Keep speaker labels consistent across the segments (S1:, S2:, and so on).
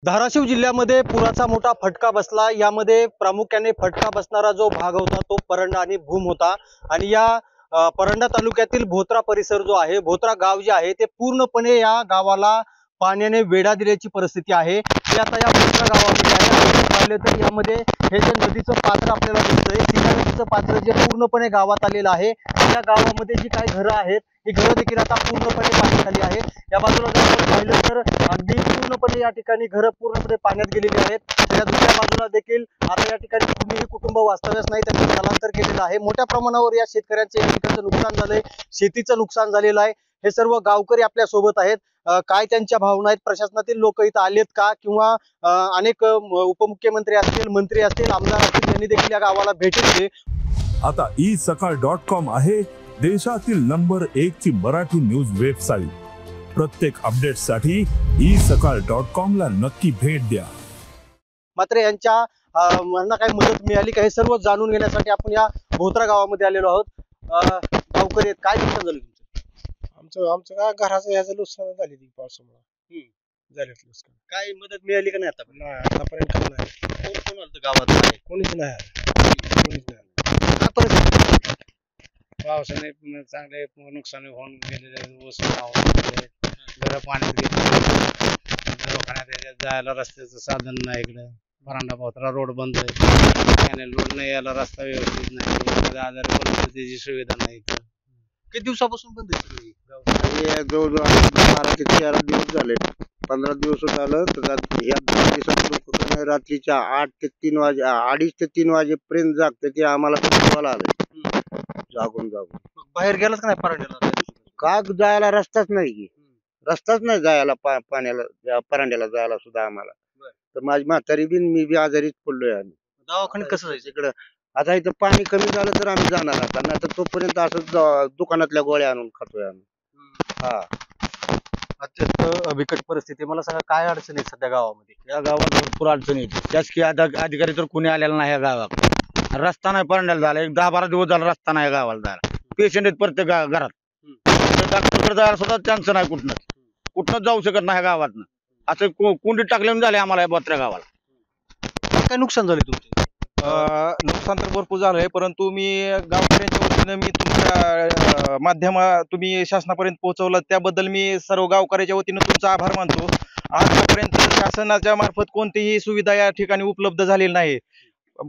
S1: धाराशिव जिल्ह्यामध्ये पुराचा मोठा फटका बसला। यामध्ये प्रामुख्याने फटका बसणारा जो भाग होता तो परंडा आणि भूम होता। आणि या परंडा तालुक्यातील भोत्रा परिसर जो आहे, भोत्रा गाव जे आहे ते पूर्णपणे या गावाला पाण्याने वेढा दिल्याची परिस्थिती आहे। ते आता या भोत्रा गावामध्ये आहे। पाहिले तर यामध्ये हे जे नदीचं पात्र आपल्याला दिसतंय, सीना नदीचं पात्र जे पूर्णपणे गावात आलेलं आहे। या गावामध्ये जी काही घरं आहेत, ही घरं देखील आता पूर्णपणे पाण्याखाली आहेत। या बाजूला जर आपण पाहिलं तर अगदी पूर्णपणे या ठिकाणी घरं पूर्णपणे पाण्यात गेलेली आहेत। त्या दुसऱ्या बाजूला देखील आता या ठिकाणी कुणीही कुटुंब वास्तव्यास नाही, त्यांनी स्थलांतर केलेलं आहे। मोठ्या प्रमाणावर या शेतकऱ्यांचे पिकाचं नुकसान झालंय, शेतीचं नुकसान झालेलं आहे। हे सर्व गावकरी आपल्या सोबत आहेत। काय त्यांच्या भावना आहेत, प्रशासनातील लोक इथं आलेत का, किंवा अनेक उपमुख्यमंत्री असतील, मंत्री असतील, आमदार असतील, यांनी देखील या गावाला भेट दिली।
S2: आता isakal.com आहे देशातील नंबर 1 ची मराठी न्यूज वेबसाईट। प्रत्येक अपडेटसाठी isakal.com ला नक्की भेट द्या।
S1: मात्र यांच्या यांना काही मदत मिळाली का हे सर्व जाणून घेण्यासाठी आपण या भोत्रा गावामध्ये आलेलो आहोत। गावकरी आहेत, काय नुकसान झालं तुमचं?
S3: आमचं काय घराचं ह्याचं नुकसान झाली ती पावसामुळे झालं नुकसान।
S1: काय मदत मिळाली का नाही आतापर्यंत?
S3: नाही आतापर्यंत काय नाही,
S1: कोण कोण आलं गावात?
S3: कोणीच नाही कोणीच नाही।
S1: काय परिस्थिती?
S4: पावसाने चांगले नुकसान होऊन गेलेले, ऊस घर पाण्यात गेले, दवाखान्यात जायला रस्त्याचं साधन नाही, इकडे परांडा भोत्रा रोड बंद आहे, रोड नाही यायला रस्ता व्यवस्थित नाही, आजारी पडलं त्याची सुविधा नाही।
S1: किती दिवसापासून बंद आहे?
S3: जवळजवळ 12 ते 13 दिवस झाले, 15 दिवस झालं। तर ह्या 10 दिवसापासून कुठं नाही, रात्रीच्या 8 ते 3 वाजे 2:30 ते 3 वाजेपर्यंत जागते ते आम्हाला कळालं आलं जागून
S1: बाहेर गेलाच का नाही परांड्याला?
S3: का जायला रस्ताच नाही, रस्ताच नाही जायला पाण्याला परांड्याला जायला सुद्धा आम्हाला। तर माझी म्हातारी बी मी बी आजारीच पडलोय। आम्ही
S1: दवाखान्यात कसं जायचं?
S3: इकडं आता इथं पाणी कमी झालं तर आम्ही जाणार, आता नाही तर तोपर्यंत असं दुकानातल्या गोळ्या आणून खातोय आम्ही। हा,
S1: अत्यंत बिकट परिस्थिती। मला सांगा, काय अडचण आहे सध्या गावामध्ये?
S5: या गावात भरपूर अडचण येते, शासकीय अधिकारी तर कोणी आलेला नाही या गावात। रस्ता नाही परांड्याला झाला, एक 10-12 दिवस झाला रस्ता नाही गावाला जायला। पेशंट आहेत प्रत्येक घरात, डॉक्टरकडे जायला सुद्धा चान्स नाही, कुठनच जाऊ शकत नाही गावातनं। असं कुंडीत टाकले झाले आम्हाला या भोत्रा गावाला।
S1: काय नुकसान झाले तुमचे?
S6: नुकसान तर भरपूर झालंय, परंतु मी गावकऱ्यांच्या वतीनं मी तुमच्या माध्यम तुम्ही शासनापर्यंत पोहोचवलं त्याबद्दल मी सर्व गावकऱ्याच्या वतीनं तुमचा आभार मानतो। आतापर्यंत शासनाच्या मार्फत कोणतीही सुविधा या ठिकाणी उपलब्ध झालेली नाही।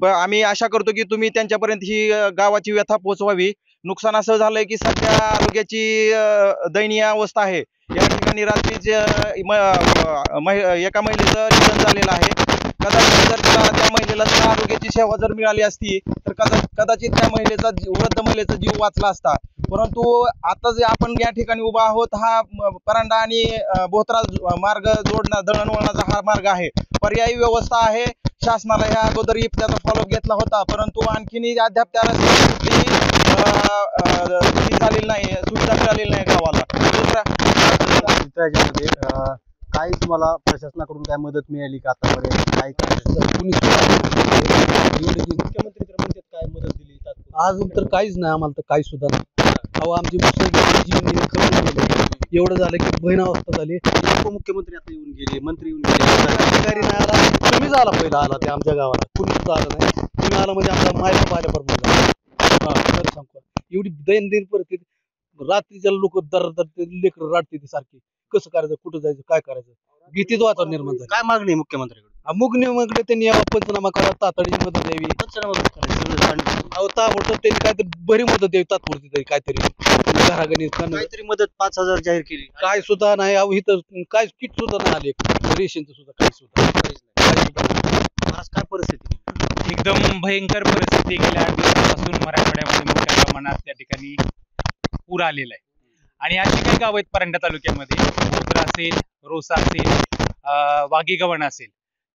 S6: आम्ही आशा करतो की तुम्ही त्यांच्यापर्यंत ही गावाची व्यथा पोहोचवावी। नुकसान असं झालंय की सध्या आरोग्याची दयनीय अवस्था आहे। या ठिकाणी रात्रीच एका महिलेचं निधन झालेलं आहे। कदाचित जर त्या महिलेला जर आरोग्याची सेवा जर मिळाली असती तर कदाचित त्या वृद्ध महिलेचा जीव वाचला असता। परंतु आता जे आपण या ठिकाणी उभा आहोत, हा परांडा आणि भोत्रा मार्ग जोडणं दळणवळणाचा हा मार्ग आहे। पर्यायी व्यवस्था आहे, शासनाला ह्या अगोदरही त्याचा फॉलोअप घेतला होता, परंतु आणखीनही अद्याप त्या झालेली नाही, सुविधा मिळालेली नाही गावाला।
S1: त्याच्यामध्ये काय तुम्हाला प्रशासनाकडून काय मदत मिळाली का आतापर्यंत? काय मुख्यमंत्री तर म्हणतात काय मदत दिली
S7: अजून तर काहीच नाही, आम्हाला तर काही सुद्धा नाही। अहो आमची एवढं झालं की बहीण अवस्था झाली।
S1: उपमुख्यमंत्री आता येऊन गेले, मंत्री येऊन गेले,
S7: अधिकारी नाही आला, तुम्हीच आला पहिला आला ते आमच्या गावाला, कुणीच आलं नाही। तुम्ही आला म्हणजे आमचा मायबाप आल्याबरोबर सांगतो एवढी दैनंदिन परिस्थिती। रात्रीच्या लोक दर लेकर राडते ती सारखी, कसं करायचं, कुठं जायचं, काय करायचं, भीतीच वातावरण निर्माण झालं।
S1: काय मागणी मुख्यमंत्र्यांकडे?
S7: मुगने त्यांनी यावं, पंचनामा करा, तातडीची मदत द्यावी। अहो ताबडतोब त्यांनी काहीतरी बरी मदत द्यावी, तात्पुरती तरी काहीतरी घरागणित
S1: काहीतरी मदत 5,000 जाहीर केली,
S7: काय सुद्धा नाही। अहो इथं काय किट सुद्धा नाही आले, रेशनचं सुद्धा काही सुद्धा।
S1: आज काय परिस्थिती?
S4: एकदम भयंकर परिस्थिती। गेल्या 8 दिवसापासून मराठवाड्यामध्ये मोठ्या प्रमाणात त्या ठिकाणी पूर आलेला आहे। आणि अशी काही गाव आहेत परांडा तालुक्यामध्ये, भोत्रा असेल, रोसा असेल, वाघीगव्हाण असेल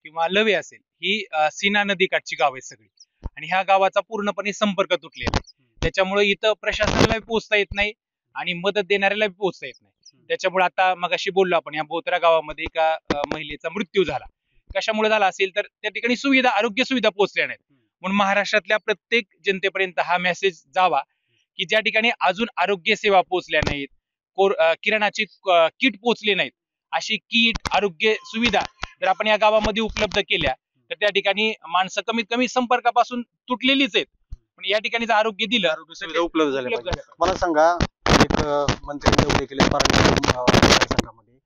S4: किंवा लवे असेल, ही सीना नदी काठची गाव आहेत सगळी। आणि ह्या गावाचा पूर्णपणे संपर्क तुटलेला आहे। त्याच्यामुळे इथं प्रशासनाला पोहोचता येत नाही आणि मदत देणाऱ्याला पोहोचता येत नाही। त्याच्यामुळे आता मगाशी बोललो आपण, या भोत्रा गावामध्ये एका महिलेचा मृत्यू झाला। कशामुळे झाला असेल तर त्या ठिकाणी सुविधा, आरोग्य सुविधा पोहोचल्या नाहीत। म्हणून महाराष्ट्रातल्या प्रत्येक जनतेपर्यंत हा मेसेज जावा की ज्या ठिकाणी अजून आरोग्य सेवा पोहोचल्या नाहीत, किराणाची किट पोहोचले नाहीत, अशी किट, आरोग्य सुविधा जर आपण या गावामध्ये उपलब्ध केल्या तर त्या ठिकाणी माणसं कमीत कमी संपर्कापासून तुटलेलीच आहेत, पण या ठिकाणी जर आरोग्य दिलं
S1: आरोग्य सुविधा उपलब्ध झाल्या
S4: उपलब्ध
S1: पाहिजे. मला सांगा, एक मंत्री दौरे केले मतदारसंघामध्ये,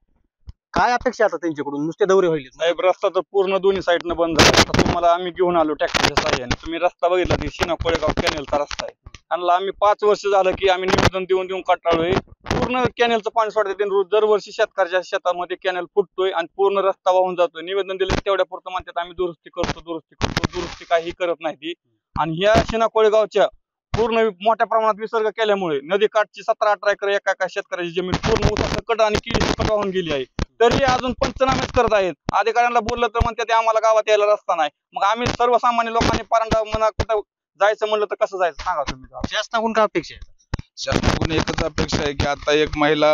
S1: काय अपेक्षा आता त्यांच्याकडून? नुसते दौरे होईल?
S8: साहेब रस्ता तर पूर्ण दोन्ही साईडनं बंद झाला. आता तुम्हाला आम्ही घेऊन आलो ट्रॅक्टरच्या साह्याने. तुम्ही रस्ता बघितला की शिना कोळेगाव कॅनेलचा रस्ता आहे. आणि आम्ही 5 वर्ष झालं की आम्ही निवेदन देऊन कंटाळलोय. पूर्ण कॅनेलचं पाणी सोडते. दरवर्षी शेतकऱ्याच्या शेतामध्ये कॅनेल फुटतोय आणि पूर्ण रस्ता वाहून जातोय. निवेदन दिलं तेवढ्या पुरतं म्हणतात आम्ही दुरुस्ती काही करत नाही ती. आणि ह्या शिना कोळेगावच्या पूर्ण मोठ्या प्रमाणात विसर्ग केल्यामुळे नदीकाठची 17-18 एकर एका शेतकऱ्याची जमीन पूर्ण ऊसाचं कट आणि केळीचं कट वाहून गेली आहे. तरी अजून पंचनामेच करत आहेत. अधिकाऱ्यांना बोललं तर म्हणतात आम्हाला गावात यायला रस्ता नाही. मग आम्ही सर्वसामान्य लोकांनी परांडा म्हणा कुठं जायचं म्हणलं तर कसं जायचं सांगा तुम्ही.
S1: शासनाकडून काय अपेक्षा आहे?
S9: शासनाकडून एकच अपेक्षा आहे की आता एक महिला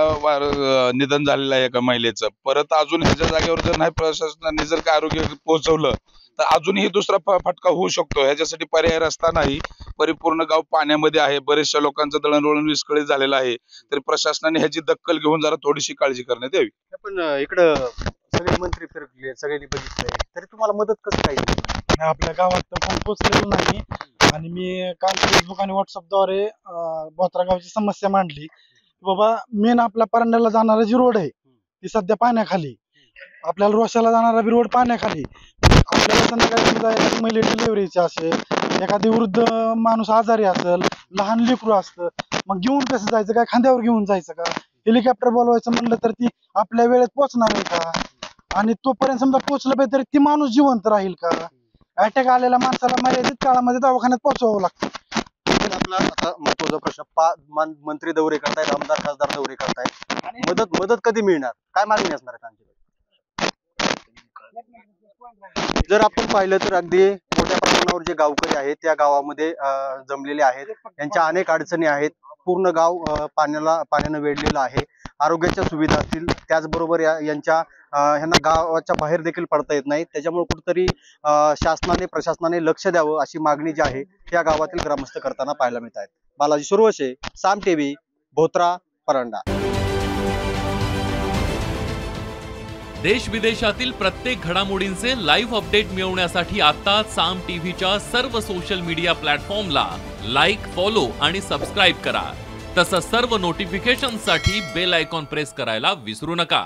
S9: निधन झालेलं आहे एका महिलेचं, परत अजून ह्याच्या जागेवर जर नाही प्रशासनाने जर काय आरोग्य पोहोचवलं तर अजूनही दुसरा फटका होऊ शकतो. ह्याच्यासाठी पर्याय रस्ता नाही. परिपूर्ण गाव पाण्यामध्ये आहे. बरेचशा लोकांचं दळणवळण विस्कळीत झालेलं आहे. तरी प्रशासनाने ह्याची दखल घेऊन जरा थोडीशी काळजी करण्यात यावी.
S1: पण इकडं सगळे मंत्री फिरकले, सगळ्यांनी बघितलंय, तरी तुम्हाला मदत कसं काही?
S10: आपल्या गावात तर कोण पोचलेलं नाही. आणि मी काल फेसबुक आणि व्हॉट्सअपद्वारे बोत्रा गावची समस्या मांडली. बाबा मेन आपल्या परांड्याला जाणारा जी रोड आहे ती सध्या पाण्याखाली, आपल्याला रोशाला जाणारा बी रोड पाण्याखाली. आपल्याला संध्याकाळी समजा एखादी महिला डिलिव्हरीची असेल, एखादी वृद्ध माणूस आजारी असेल, लहान लेकरू असतं, मग घेऊन कसं जायचं? काय खांद्यावर घेऊन जायचं का? हेलिकॉप्टर बोलवायचं म्हणलं तर ती आपल्या वेळेत पोहोचणार आहे का? आणि तोपर्यंत समजा पोहोचलं पाहिजे तरी ती माणूस जिवंत राहील का? अटॅक आलेल्या माणसाला मर्यादित काळामध्ये दवाखान्यात पोहोचवावं लागतं.
S1: आपला आता महत्वाचा प्रश्न, मंत्री दौरे करतायत, आमदार खासदार दौरे करतायत, मदत कधी मिळणार? काय मागणी असणार आहे आमच्याकडे? जर आपण पाहिलं तर अगदी मोठ्या प्रमाणावर जे गावकरी आहेत त्या गावामध्ये जमलेले आहेत. यांच्या अनेक अडचणी आहेत. पूर्ण गाव पाण्यानं वेढलेलं आहे. आरोग्याच्या सुविधा असतील, त्याचबरोबर ह्यांना गावाच्या बाहेर देखील पडता येत नाही. त्याच्यामुळे कुठेतरी शासनाने प्रशासनाने लक्ष द्यावं अशी मागणी जी आहे त्या गावातील ग्रामस्थ करताना पाहायला मिळत आहेत. बालाजी सुरवशे, साम टीव्ही, भोत्रा, परांडा.
S11: देश विदेशातील प्रत्येक घडामोडींचे लाईव्ह अपडेट मिळवण्यासाठी आता साम टीव्हीच्या सर्व सोशल मीडिया प्लॅटफॉर्मला लाईक, फॉलो आणि सबस्क्राईब करा. तसंच सर्व नोटिफिकेशनसाठी बेल आयकॉन प्रेस करायला विसरू नका.